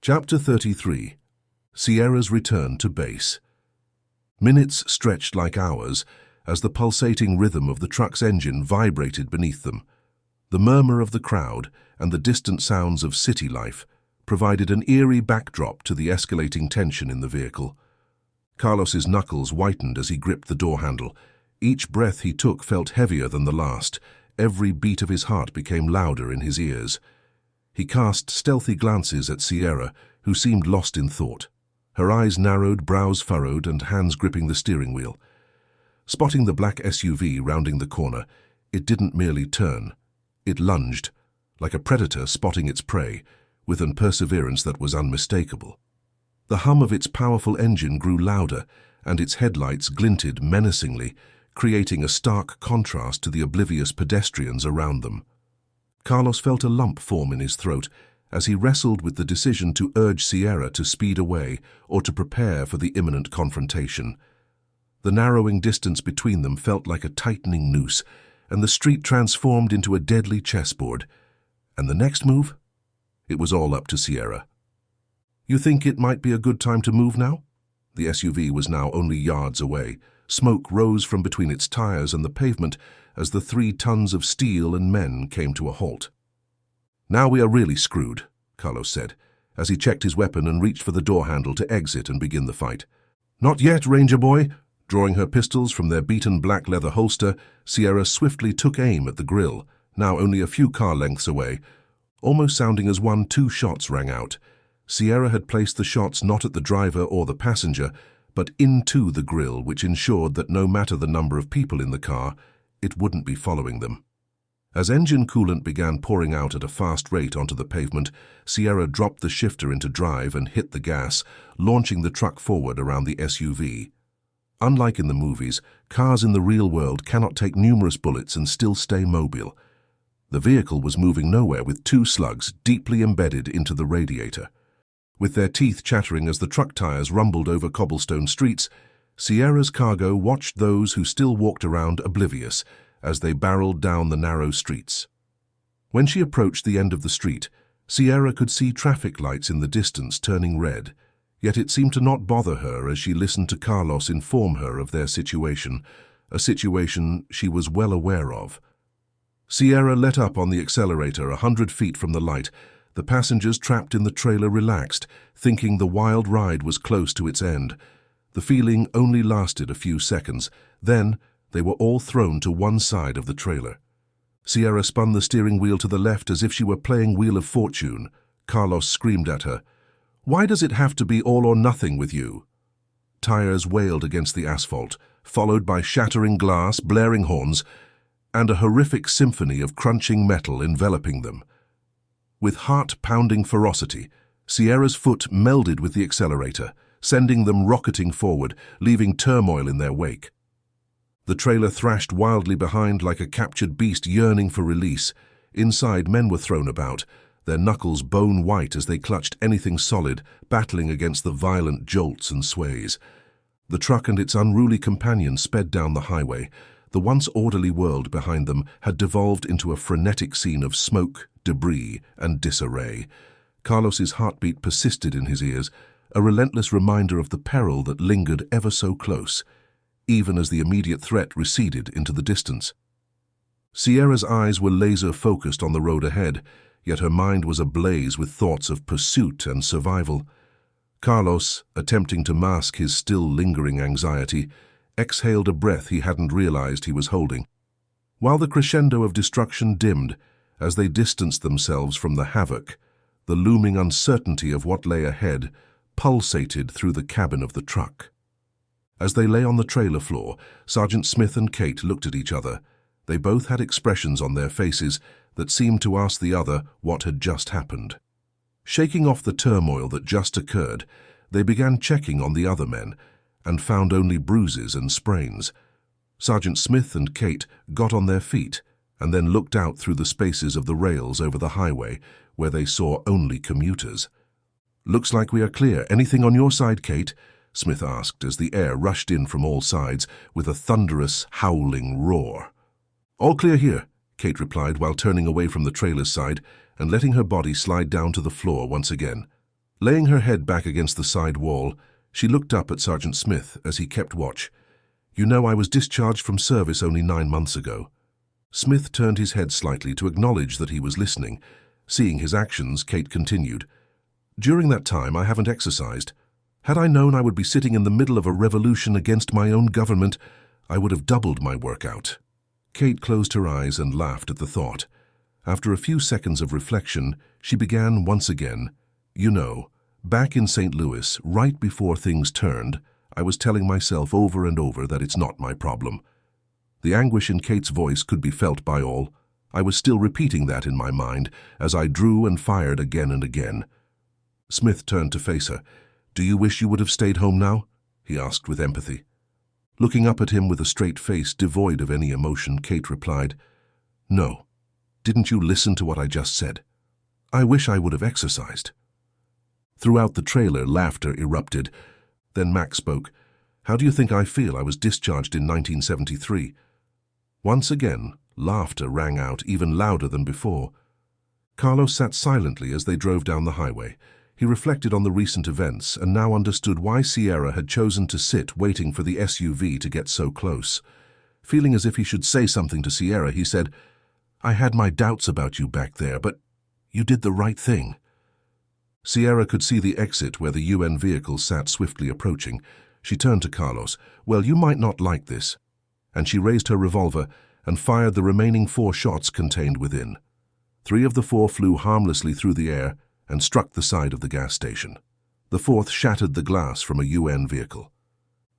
Chapter 33. Sierra's Return to Base. Minutes stretched like hours as the pulsating rhythm of the truck's engine vibrated beneath them. The murmur of the crowd and the distant sounds of city life provided an eerie backdrop to the escalating tension in the vehicle. Carlos's knuckles whitened as he gripped the door handle. Each breath he took felt heavier than the last. Every beat of his heart became louder in his ears. He cast stealthy glances at Sierra, who seemed lost in thought. Her eyes narrowed, brows furrowed, and hands gripping the steering wheel. Spotting the black SUV rounding the corner, it didn't merely turn. It lunged, like a predator spotting its prey, with a perseverance that was unmistakable. The hum of its powerful engine grew louder, and its headlights glinted menacingly, creating a stark contrast to the oblivious pedestrians around them. Carlos felt a lump form in his throat as he wrestled with the decision to urge Sierra to speed away or to prepare for the imminent confrontation. The narrowing distance between them felt like a tightening noose, and the street transformed into a deadly chessboard. And the next move? It was all up to Sierra. "You think it might be a good time to move now?" The SUV was now only yards away. Smoke rose from between its tires and the pavement as the 3 tons of steel and men came to a halt. "Now we are really screwed," Carlos said, as he checked his weapon and reached for the door handle to exit and begin the fight. "Not yet, Ranger boy." Drawing her pistols from their beaten black leather holster, Sierra swiftly took aim at the grill, now only a few car lengths away. Almost sounding as one, 2 shots rang out. Sierra had placed the shots not at the driver or the passenger, but into the grill, which ensured that no matter the number of people in the car, it wouldn't be following them. As engine coolant began pouring out at a fast rate onto the pavement, Sierra dropped the shifter into drive and hit the gas, launching the truck forward around the SUV. Unlike in the movies, cars in the real world cannot take numerous bullets and still stay mobile. The vehicle was moving nowhere with 2 slugs deeply embedded into the radiator. With their teeth chattering as the truck tires rumbled over cobblestone streets, Sierra's cargo watched those who still walked around oblivious as they barreled down the narrow streets. When she approached the end of the street, Sierra could see traffic lights in the distance turning red, yet it seemed to not bother her as she listened to Carlos inform her of their situation, a situation she was well aware of. Sierra let up on the accelerator 100 feet from the light. The passengers trapped in the trailer relaxed, thinking the wild ride was close to its end. The feeling only lasted a few seconds. Then, they were all thrown to one side of the trailer. Sierra spun the steering wheel to the left as if she were playing Wheel of Fortune. Carlos screamed at her, "Why does it have to be all or nothing with you?" Tires wailed against the asphalt, followed by shattering glass, blaring horns, and a horrific symphony of crunching metal enveloping them. With heart-pounding ferocity, Sierra's foot melded with the accelerator, sending them rocketing forward, leaving turmoil in their wake. The trailer thrashed wildly behind like a captured beast yearning for release. Inside, men were thrown about, their knuckles bone-white as they clutched anything solid, battling against the violent jolts and sways. The truck and its unruly companion sped down the highway. The once orderly world behind them had devolved into a frenetic scene of smoke, debris, and disarray. Carlos's heartbeat persisted in his ears, a relentless reminder of the peril that lingered ever so close, even as the immediate threat receded into the distance. Sierra's eyes were laser-focused on the road ahead, yet her mind was ablaze with thoughts of pursuit and survival. Carlos, attempting to mask his still lingering anxiety, exhaled a breath he hadn't realized he was holding. While the crescendo of destruction dimmed, as they distanced themselves from the havoc, the looming uncertainty of what lay ahead pulsated through the cabin of the truck. As they lay on the trailer floor, Sergeant Smith and Kate looked at each other. They both had expressions on their faces that seemed to ask the other what had just happened. Shaking off the turmoil that just occurred, they began checking on the other men and found only bruises and sprains. Sergeant Smith and Kate got on their feet and then looked out through the spaces of the rails over the highway, where they saw only commuters. "Looks like we are clear. Anything on your side, Kate?" Smith asked as the air rushed in from all sides with a thunderous, howling roar. "All clear here," Kate replied while turning away from the trailer's side and letting her body slide down to the floor once again. Laying her head back against the side wall, she looked up at Sergeant Smith as he kept watch. "You know, I was discharged from service only 9 months ago." Smith turned his head slightly to acknowledge that he was listening. Seeing his actions, Kate continued, "During that time, I haven't exercised. Had I known I would be sitting in the middle of a revolution against my own government, I would have doubled my workout." Kate closed her eyes and laughed at the thought. After a few seconds of reflection, she began once again. "You know, back in St. Louis, right before things turned, I was telling myself over and over that it's not my problem." The anguish in Kate's voice could be felt by all. I was still repeating that in my mind as I drew and fired again and again. Smith turned to face her. "Do you wish you would have stayed home now?" he asked with empathy. Looking up at him with a straight face devoid of any emotion, Kate replied, "No. Didn't you listen to what I just said? I wish I would have exercised." Throughout the trailer, laughter erupted. Then Mac spoke. "How do you think I feel? I was discharged in 1973. Once again, laughter rang out, even louder than before. Carlos sat silently as they drove down the highway. He reflected on the recent events and now understood why Sierra had chosen to sit waiting for the SUV to get so close. Feeling as if he should say something to Sierra, he said, "I had my doubts about you back there, but you did the right thing." Sierra could see the exit where the UN vehicle sat swiftly approaching. She turned to Carlos. "Well, you might not like this." And she raised her revolver and fired the remaining 4 shots contained within. 3 of the 4 flew harmlessly through the air and struck the side of the gas station. The 4th shattered the glass from a UN vehicle.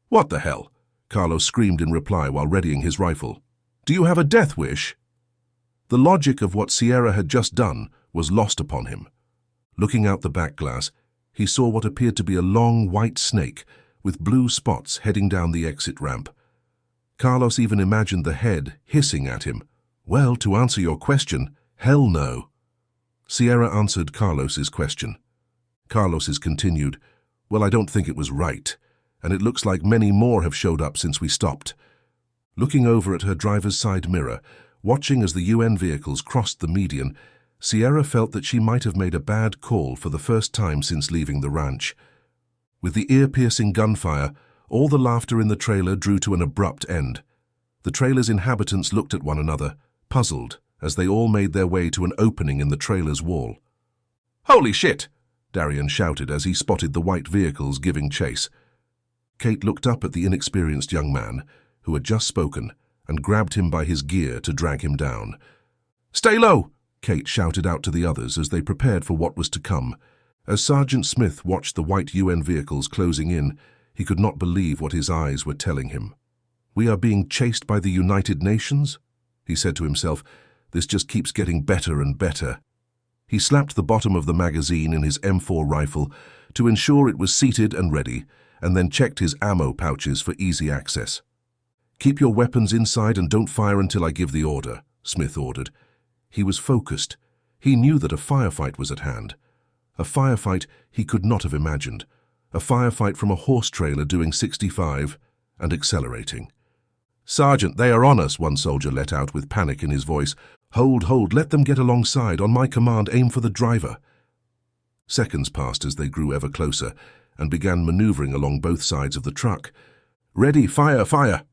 "What the hell?" Carlos screamed in reply while readying his rifle. "Do you have a death wish?" The logic of what Sierra had just done was lost upon him. Looking out the back glass, he saw what appeared to be a long white snake with blue spots heading down the exit ramp. Carlos even imagined the head hissing at him. "Well, to answer your question, hell no." Sierra answered Carlos's question. Carlos's continued, "Well, I don't think it was right, and it looks like many more have showed up since we stopped." Looking over at her driver's side mirror, watching as the UN vehicles crossed the median, Sierra felt that she might have made a bad call for the first time since leaving the ranch. With the ear-piercing gunfire, all the laughter in the trailer drew to an abrupt end. The trailer's inhabitants looked at one another, puzzled, as they all made their way to an opening in the trailer's wall. "Holy shit!" Darian shouted as he spotted the white vehicles giving chase. Kate looked up at the inexperienced young man, who had just spoken, and grabbed him by his gear to drag him down. "Stay low!" Kate shouted out to the others as they prepared for what was to come. As Sergeant Smith watched the white UN vehicles closing in, he could not believe what his eyes were telling him. "We are being chased by the United Nations?" he said to himself. "This just keeps getting better and better." He slapped the bottom of the magazine in his M4 rifle to ensure it was seated and ready, and then checked his ammo pouches for easy access. "Keep your weapons inside and don't fire until I give the order," Smith ordered. He was focused. He knew that a firefight was at hand. A firefight he could not have imagined. A firefight from a horse trailer doing 65 and accelerating. "Sergeant, they are on us," one soldier let out with panic in his voice. Hold, let them get alongside. On my command, aim for the driver." Seconds passed as they grew ever closer and began maneuvering along both sides of the truck. "Ready, fire!"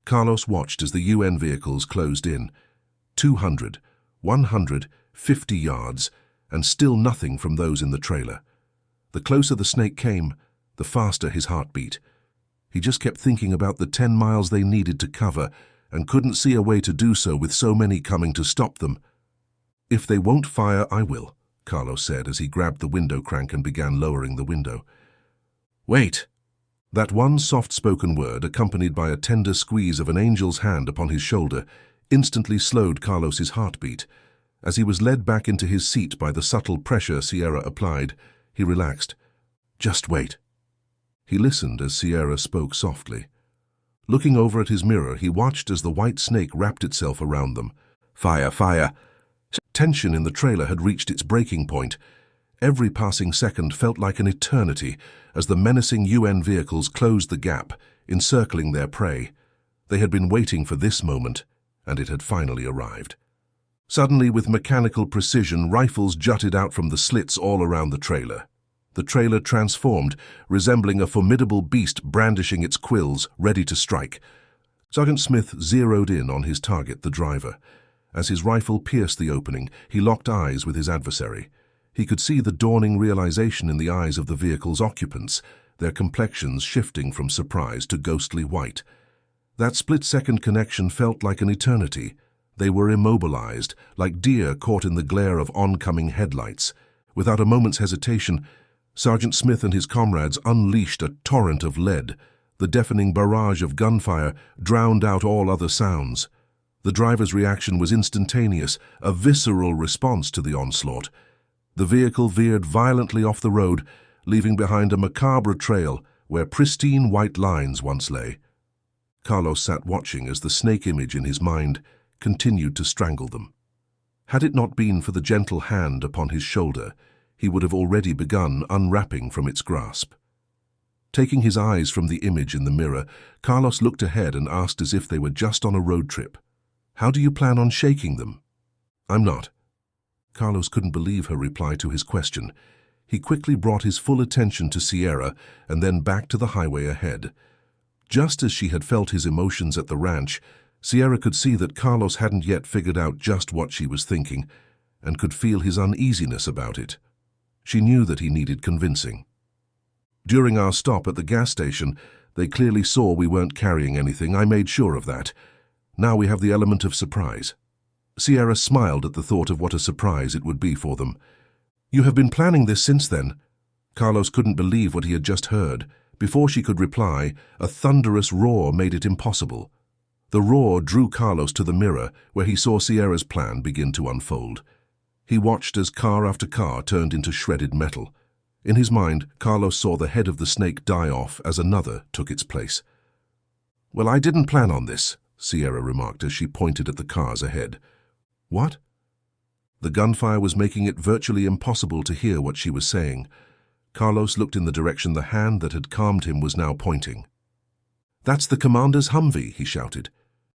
Carlos watched as the UN vehicles closed in. 200, 150 yards, and still nothing from those in the trailer. The closer the snake came, the faster his heart beat. He just kept thinking about the 10 miles they needed to cover and couldn't see a way to do so with so many coming to stop them. "If they won't fire, I will," Carlos said as he grabbed the window crank and began lowering the window. "Wait!" That one soft-spoken word, accompanied by a tender squeeze of an angel's hand upon his shoulder, instantly slowed Carlos's heartbeat. As he was led back into his seat by the subtle pressure Sierra applied, he relaxed. "Just wait." He listened as Sierra spoke softly. Looking over at his mirror, he watched as the white snake wrapped itself around them. Fire! Tension in the trailer had reached its breaking point. Every passing second felt like an eternity as the menacing UN vehicles closed the gap, encircling their prey. They had been waiting for this moment, and it had finally arrived. Suddenly, with mechanical precision, rifles jutted out from the slits all around the trailer. The trailer transformed, resembling a formidable beast brandishing its quills, ready to strike. Sergeant Smith zeroed in on his target, the driver. As his rifle pierced the opening, he locked eyes with his adversary. He could see the dawning realization in the eyes of the vehicle's occupants, their complexions shifting from surprise to ghostly white. That split-second connection felt like an eternity. They were immobilized, like deer caught in the glare of oncoming headlights. Without a moment's hesitation, Sergeant Smith and his comrades unleashed a torrent of lead. The deafening barrage of gunfire drowned out all other sounds. The driver's reaction was instantaneous, a visceral response to the onslaught. The vehicle veered violently off the road, leaving behind a macabre trail where pristine white lines once lay. Carlos sat watching as the snake image in his mind continued to strangle them. Had it not been for the gentle hand upon his shoulder, he would have already begun unwrapping from its grasp. Taking his eyes from the image in the mirror, Carlos looked ahead and asked as if they were just on a road trip. "How do you plan on shaking them?" "I'm not." Carlos couldn't believe her reply to his question. He quickly brought his full attention to Sierra and then back to the highway ahead. Just as she had felt his emotions at the ranch, Sierra could see that Carlos hadn't yet figured out just what she was thinking and could feel his uneasiness about it. She knew that he needed convincing. "During our stop at the gas station, they clearly saw we weren't carrying anything. I made sure of that. Now we have the element of surprise." Sierra smiled at the thought of what a surprise it would be for them. "You have been planning this since then?" Carlos couldn't believe what he had just heard. Before she could reply, a thunderous roar made it impossible. The roar drew Carlos to the mirror, where he saw Sierra's plan begin to unfold. He watched as car after car turned into shredded metal. In his mind, Carlos saw the head of the snake die off as another took its place. "Well, I didn't plan on this," Sierra remarked as she pointed at the cars ahead. "What?" The gunfire was making it virtually impossible to hear what she was saying. Carlos looked in the direction the hand that had calmed him was now pointing. "That's the commander's Humvee," he shouted.